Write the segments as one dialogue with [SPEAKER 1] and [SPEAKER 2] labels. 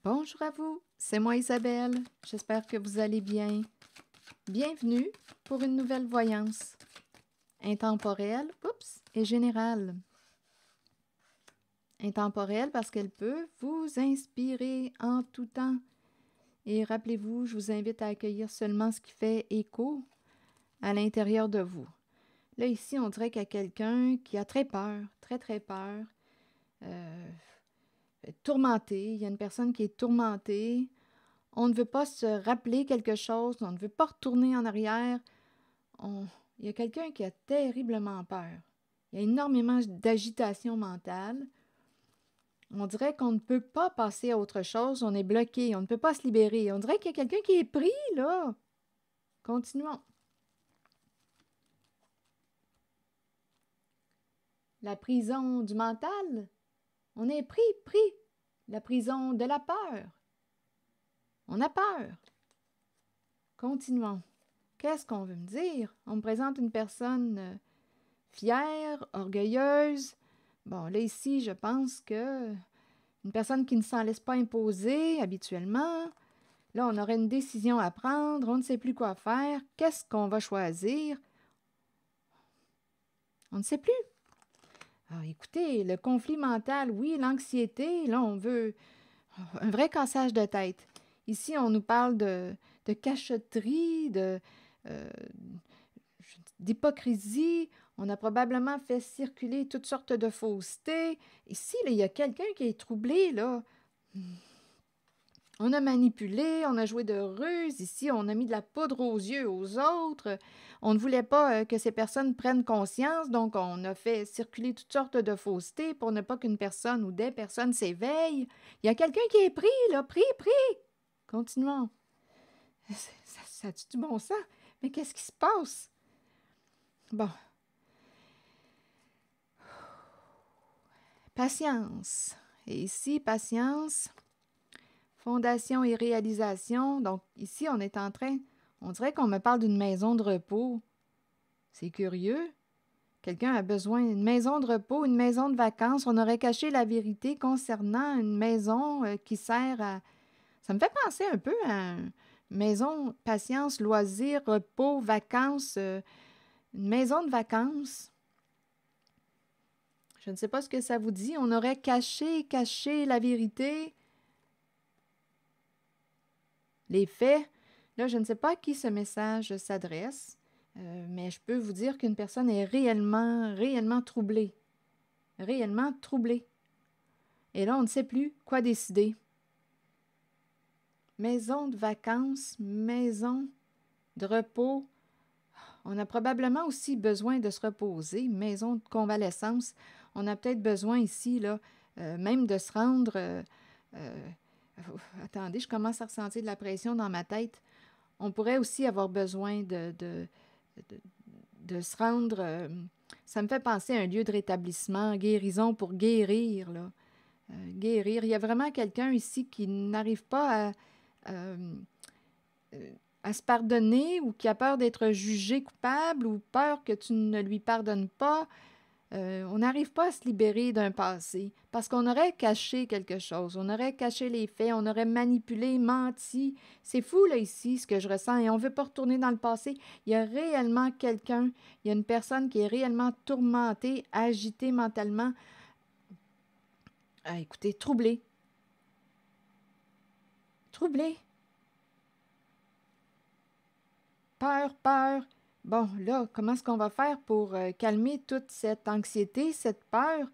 [SPEAKER 1] Bonjour à vous, c'est moi Isabelle. J'espère que vous allez bien. Bienvenue pour une nouvelle voyance. Intemporelle, et générale. Intemporelle parce qu'elle peut vous inspirer en tout temps. Et rappelez-vous, je vous invite à accueillir seulement ce qui fait écho à l'intérieur de vous. Là, ici, on dirait qu'il y a quelqu'un qui a très peur, très, très peur. Tourmenté, il y a une personne qui est tourmentée. On ne veut pas se rappeler quelque chose, on ne veut pas retourner en arrière. Il y a quelqu'un qui a terriblement peur. Il y a énormément d'agitation mentale. On dirait qu'on ne peut pas passer à autre chose, on est bloqué, on ne peut pas se libérer. On dirait qu'il y a quelqu'un qui est pris, là. Continuons. La prison du mental. On est pris. La prison de la peur. On a peur. Continuons. Qu'est-ce qu'on veut me dire? On me présente une personne fière, orgueilleuse. Bon, là, ici, je pense que une personne qui ne s'en laisse pas imposer habituellement. Là, on aurait une décision à prendre, on ne sait plus quoi faire. Qu'est-ce qu'on va choisir? On ne sait plus. Ah, écoutez, le conflit mental, oui, l'anxiété, là, on veut un vrai cassage de tête. Ici, on nous parle de cachotterie, d'hypocrisie. On a probablement fait circuler toutes sortes de faussetés. Ici, là, il y a quelqu'un qui est troublé, là. On a manipulé, on a joué de ruse. Ici, on a mis de la poudre aux yeux aux autres. On ne voulait pas que ces personnes prennent conscience, donc on a fait circuler toutes sortes de faussetés pour ne pas qu'une personne ou des personnes s'éveillent. Il y a quelqu'un qui est pris, là. Pris. Continuons. Ça a-tu du bon sens? Mais qu'est-ce qui se passe? Bon. Patience. Et ici, patience, fondation et réalisation. Donc, ici, on est en train, on dirait qu'on me parle d'une maison de repos. C'est curieux. Quelqu'un a besoin d'une maison de repos, une maison de vacances. On aurait caché la vérité concernant une maison qui sert à... Ça me fait penser un peu à une maison, patience, loisirs, repos, vacances, une maison de vacances. Je ne sais pas ce que ça vous dit. On aurait caché la vérité. Les faits. Là, je ne sais pas à qui ce message s'adresse, mais je peux vous dire qu'une personne est réellement troublée. Réellement troublée. Et là, on ne sait plus quoi décider. Maison de vacances, maison de repos. On a probablement aussi besoin de se reposer, maison de convalescence. On a peut-être besoin ici, là, même de se rendre... attendez, je commence à ressentir de la pression dans ma tête. On pourrait aussi avoir besoin de se rendre... ça me fait penser à un lieu de rétablissement, guérison pour guérir, là. Guérir. Il y a vraiment quelqu'un ici qui n'arrive pas à se pardonner ou qui a peur d'être jugé coupable ou peur que tu ne lui pardonnes pas. On n'arrive pas à se libérer d'un passé parce qu'on aurait caché quelque chose, on aurait caché les faits, on aurait manipulé, menti. C'est fou, là, ici, ce que je ressens, et on ne veut pas retourner dans le passé. Il y a réellement quelqu'un, il y a une personne qui est réellement tourmentée, agitée mentalement. Ah, écoutez, troublée. Troublée. Peur. Bon, là, comment est-ce qu'on va faire pour calmer toute cette anxiété, cette peur?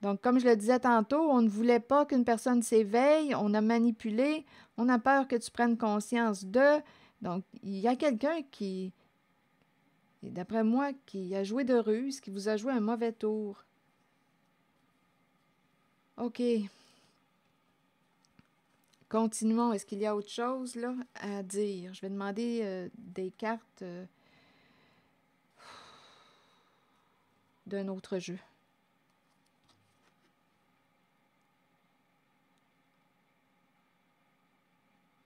[SPEAKER 1] Donc, comme je le disais tantôt, on ne voulait pas qu'une personne s'éveille, on a manipulé, on a peur que tu prennes conscience de. Donc, il y a quelqu'un qui, d'après moi, qui a joué de ruse, qui vous a joué un mauvais tour. OK. Continuons. Est-ce qu'il y a autre chose, là, à dire? Je vais demander des cartes d'un autre jeu.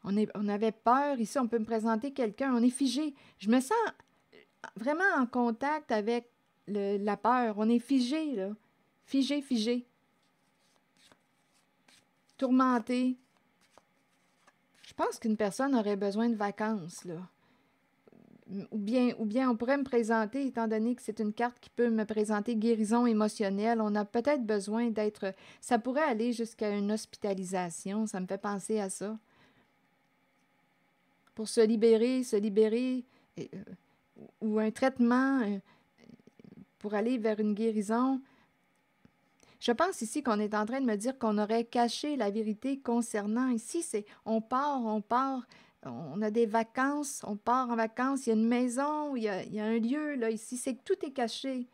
[SPEAKER 1] On avait peur. Ici, on peut me présenter quelqu'un. On est figé. Je me sens vraiment en contact avec la peur. On est figé, là. Figé. Tourmenté. pense qu'une personne aurait besoin de vacances, là. Ou bien on pourrait me présenter, étant donné que c'est une carte qui peut me présenter guérison émotionnelle, on a peut-être besoin d'être... Ça pourrait aller jusqu'à une hospitalisation, ça me fait penser à ça. Pour se libérer, ou un traitement pour aller vers une guérison. Je pense ici qu'on est en train de me dire qu'on aurait caché la vérité concernant. Ici, c'est on part, on a des vacances, on part en vacances, il y a une maison, il y a un lieu, là, ici, c'est que tout est caché.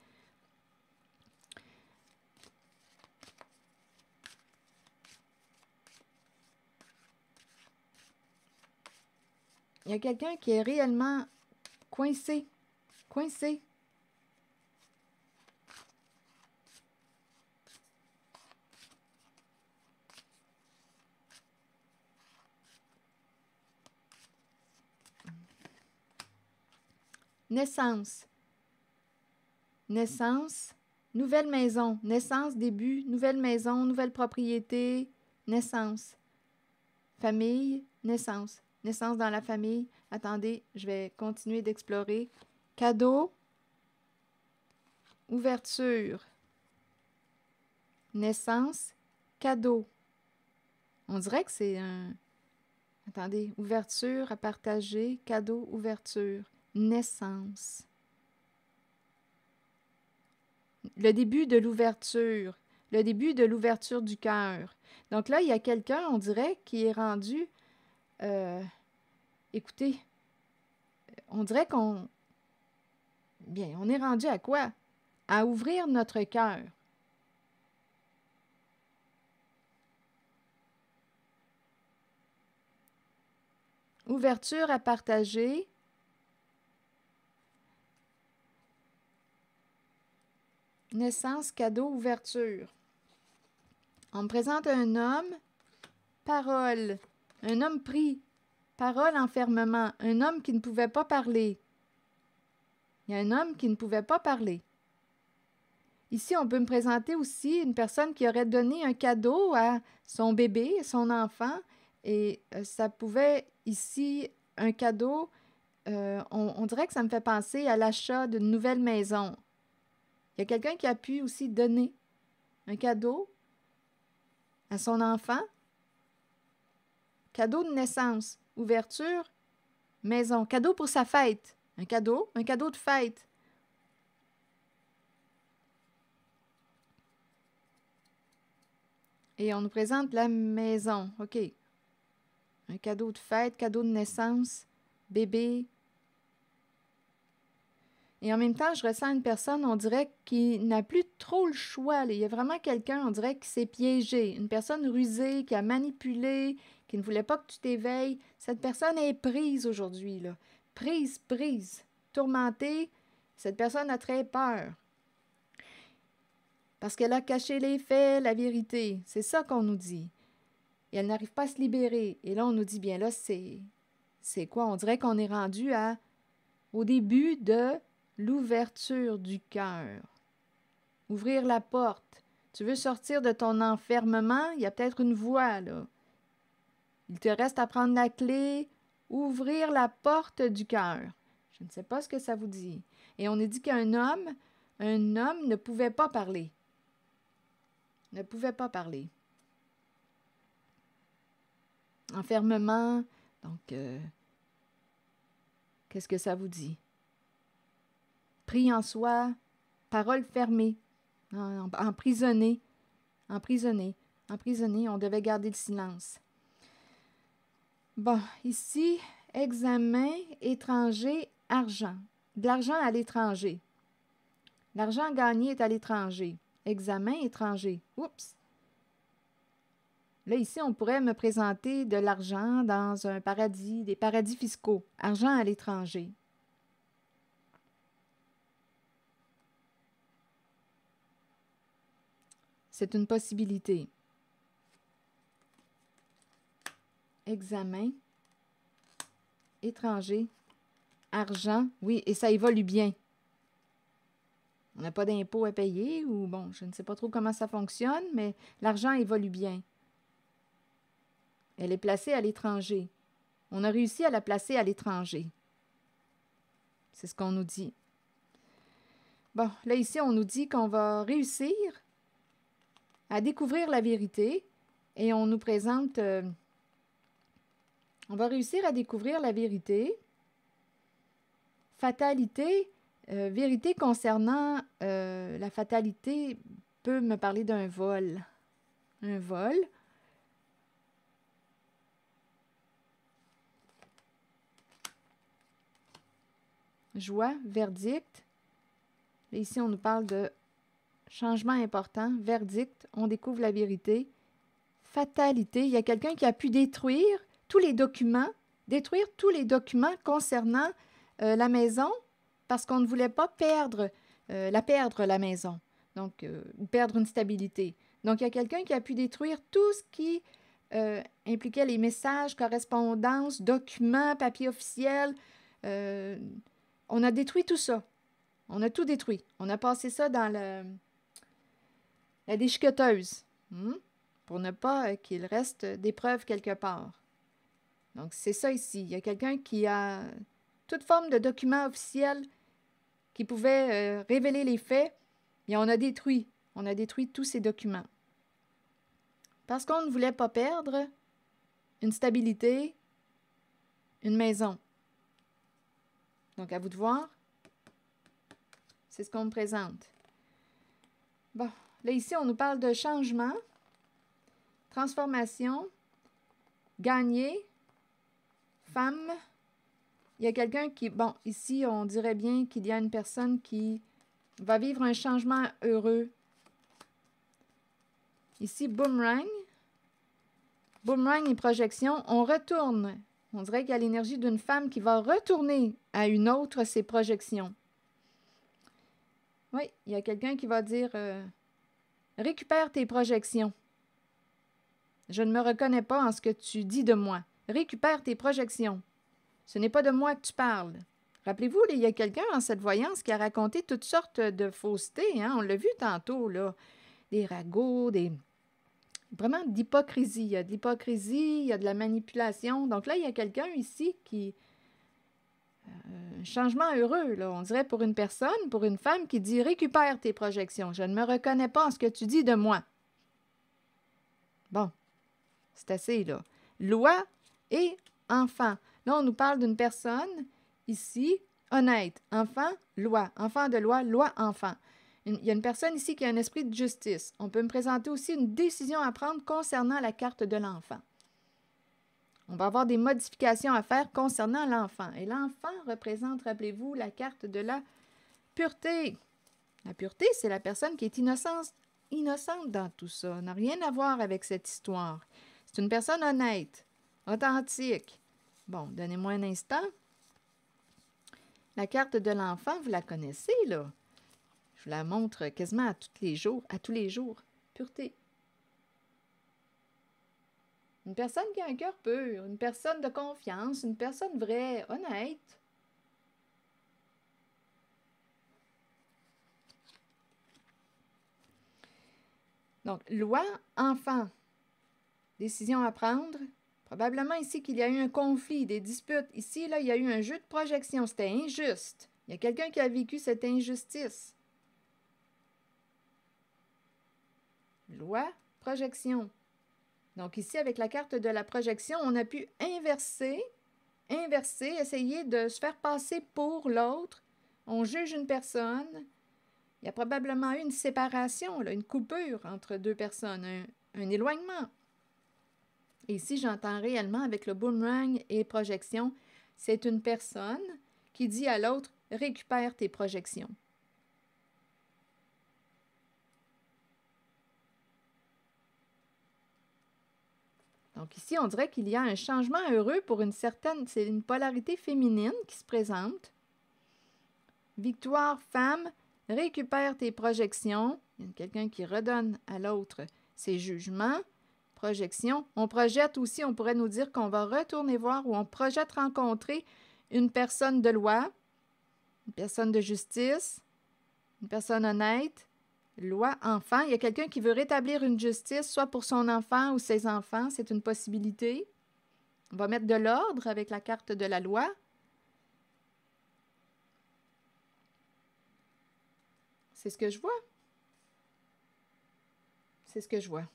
[SPEAKER 1] Il y a quelqu'un qui est réellement coincé, coincé. Naissance. Naissance, nouvelle maison. Naissance, début, nouvelle maison, nouvelle propriété, naissance. Famille, naissance. Naissance dans la famille. Attendez, je vais continuer d'explorer. Cadeau, ouverture. Naissance, cadeau. On dirait que c'est un... Attendez, ouverture à partager, cadeau, ouverture. Naissance. Le début de l'ouverture. Le début de l'ouverture du cœur. Donc là, il y a quelqu'un, on dirait, qui est rendu... écoutez, on dirait qu'on... Bien, on est rendu à quoi? À ouvrir notre cœur. Ouverture à partager. Naissance, cadeau, ouverture. On me présente un homme, parole. Un homme pris. Parole, enfermement. Un homme qui ne pouvait pas parler. Il y a un homme qui ne pouvait pas parler. Ici, on peut me présenter aussi une personne qui aurait donné un cadeau à son bébé, son enfant, et ça pouvait, ici, un cadeau, on dirait que ça me fait penser à l'achat d'une nouvelle maison. Il y a quelqu'un qui a pu aussi donner un cadeau à son enfant. Cadeau de naissance, ouverture, maison. Cadeau pour sa fête. Un cadeau de fête. Et on nous présente la maison. OK. Un cadeau de fête, cadeau de naissance, bébé. Et en même temps, je ressens une personne, on dirait, qui n'a plus trop le choix. Là. Il y a vraiment quelqu'un, on dirait, qui s'est piégé. Une personne rusée, qui a manipulé, qui ne voulait pas que tu t'éveilles. Cette personne est prise aujourd'hui, là. Prise, tourmentée. Cette personne a très peur. Parce qu'elle a caché les faits, la vérité. C'est ça qu'on nous dit. Et elle n'arrive pas à se libérer. Et là, on nous dit, bien là, c'est quoi? On dirait qu'on est rendu au début de l'ouverture du cœur. Ouvrir la porte. Tu veux sortir de ton enfermement? Il y a peut-être une voie, là. Il te reste à prendre la clé, ouvrir la porte du cœur. Je ne sais pas ce que ça vous dit. Et on a dit qu'un homme ne pouvait pas parler. Ne pouvait pas parler. Enfermement, donc, qu'est-ce que ça vous dit? Pris en soi, parole fermée, emprisonné, on devait garder le silence. Bon, ici, examen, étranger, argent. De l'argent à l'étranger. L'argent gagné est à l'étranger. Examen, étranger. Oups! Là, ici, on pourrait me présenter de l'argent dans un paradis, des paradis fiscaux. Argent à l'étranger. C'est une possibilité. Examen, étranger, argent, oui, et ça évolue bien. On n'a pas d'impôts à payer ou, bon, je ne sais pas trop comment ça fonctionne, mais l'argent évolue bien. Elle est placée à l'étranger. On a réussi à la placer à l'étranger. C'est ce qu'on nous dit. Bon, là ici, on nous dit qu'on va réussir à découvrir la vérité et on nous présente... on va réussir à découvrir la vérité. Fatalité, vérité concernant la fatalité peut me parler d'un vol. Un vol. Joie, verdict. Et ici, on nous parle de changement important. Verdict, on découvre la vérité. Fatalité, il y a quelqu'un qui a pu détruire tous les documents concernant la maison parce qu'on ne voulait pas perdre la maison, donc ou perdre une stabilité. Donc, il y a quelqu'un qui a pu détruire tout ce qui impliquait les messages, correspondances, documents, papiers officiels. On a détruit tout ça. On a tout détruit. On a passé ça dans la déchiqueteuse pour ne pas qu'il reste des preuves quelque part. Donc, c'est ça ici. Il y a quelqu'un qui a toute forme de document officiel qui pouvait révéler les faits, et on a détruit tous ces documents. Parce qu'on ne voulait pas perdre une stabilité, une maison. Donc, à vous de voir. C'est ce qu'on me présente. Bon, là ici, on nous parle de changement, transformation, gagner, femme. Il y a quelqu'un qui... Bon, ici, on dirait bien qu'il y a une personne qui va vivre un changement heureux. Ici, boomerang. Boomerang et projection, on retourne. On dirait qu'il y a l'énergie d'une femme qui va retourner à une autre ses projections. Oui, il y a quelqu'un qui va dire récupère tes projections. Je ne me reconnais pas en ce que tu dis de moi. Récupère tes projections. Ce n'est pas de moi que tu parles. Rappelez-vous, il y a quelqu'un dans cette voyance qui a raconté toutes sortes de faussetés. Hein? On l'a vu tantôt, là. Des ragots, vraiment d'hypocrisie. Il y a de l'hypocrisie, il y a de la manipulation. Donc là, il y a quelqu'un ici qui... un changement heureux, là. On dirait pour une personne, pour une femme qui dit « Récupère tes projections. Je ne me reconnais pas en ce que tu dis de moi. » Bon, c'est assez, là. Loi et enfant. Là, on nous parle d'une personne, ici, honnête. Enfant, loi. Enfant de loi, loi, enfant. Il y a une personne ici qui a un esprit de justice. On peut me présenter aussi une décision à prendre concernant la carte de l'enfant. On va avoir des modifications à faire concernant l'enfant. Et l'enfant représente, rappelez-vous, la carte de la pureté. La pureté, c'est la personne qui est innocente dans tout ça. Ça n'a rien à voir avec cette histoire. C'est une personne honnête, authentique. Bon, donnez-moi un instant. La carte de l'enfant, vous la connaissez, là. Je vous la montre quasiment à tous les jours. Pureté. Une personne qui a un cœur pur, une personne de confiance, une personne vraie, honnête. Donc, loi, enfant. Décision à prendre. Probablement ici qu'il y a eu un conflit, des disputes. Ici, là, il y a eu un jeu de projection. C'était injuste. Il y a quelqu'un qui a vécu cette injustice. Loi, projection. Donc ici, avec la carte de la projection, on a pu inverser, essayer de se faire passer pour l'autre. On juge une personne. Il y a probablement eu une séparation, là, une coupure entre deux personnes, un éloignement. Et ici, j'entends réellement avec le boomerang et projection, c'est une personne qui dit à l'autre « récupère tes projections ». Donc ici, on dirait qu'il y a un changement heureux pour une certaine... C'est une polarité féminine qui se présente. Victoire, femme, récupère tes projections. Il y a quelqu'un qui redonne à l'autre ses jugements. Projection. On projette aussi, on pourrait nous dire qu'on va retourner voir ou on projette rencontrer une personne de loi, une personne de justice, une personne honnête. Loi, enfant. Il y a quelqu'un qui veut rétablir une justice, soit pour son enfant ou ses enfants. C'est une possibilité. On va mettre de l'ordre avec la carte de la loi. C'est ce que je vois. C'est ce que je vois.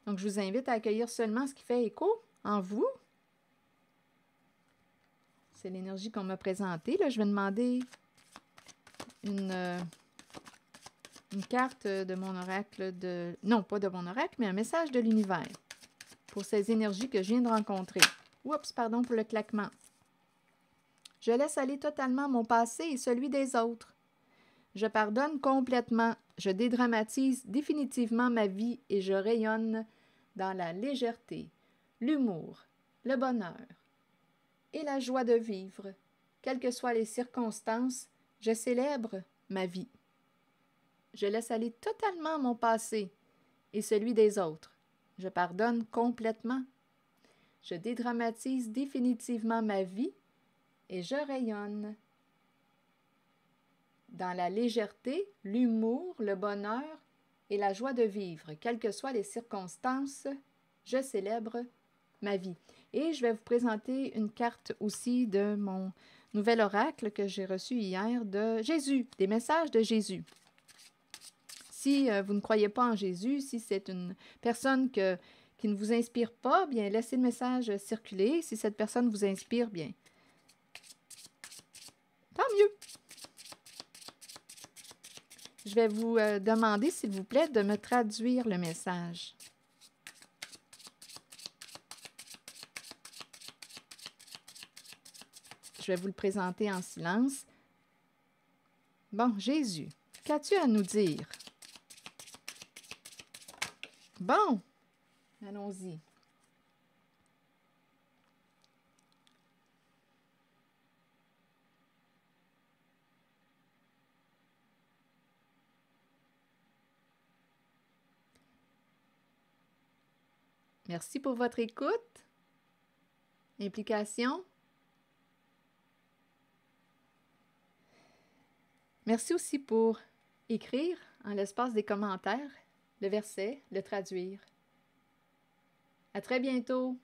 [SPEAKER 1] Donc, je vous invite à accueillir seulement ce qui fait écho en vous. C'est l'énergie qu'on m'a présentée. Là, je vais demander une carte de mon oracle non, pas de mon oracle, mais un message de l'univers pour ces énergies que je viens de rencontrer. Oups, pardon pour le claquement. Je laisse aller totalement mon passé et celui des autres. Je pardonne complètement. Je dédramatise définitivement ma vie et je rayonne dans la légèreté, l'humour, le bonheur et la joie de vivre. Quelles que soient les circonstances, je célèbre ma vie. Je laisse aller totalement mon passé et celui des autres. Je pardonne complètement. Je dédramatise définitivement ma vie et je rayonne dans la légèreté, l'humour, le bonheur et la joie de vivre. Quelles que soient les circonstances, je célèbre ma vie. Et je vais vous présenter une carte aussi de mon nouvel oracle que j'ai reçu hier de Jésus, des messages de Jésus. Si vous ne croyez pas en Jésus, si c'est une personne qui ne vous inspire pas, bien laissez le message circuler. Si cette personne vous inspire, bien tant mieux. Je vais vous demander, s'il vous plaît, de me traduire le message. Je vais vous le présenter en silence. Bon, Jésus, qu'as-tu à nous dire? Bon, allons-y. Merci pour votre écoute, implication. Merci aussi pour écrire en l'espace des commentaires le verset, le traduire. À très bientôt!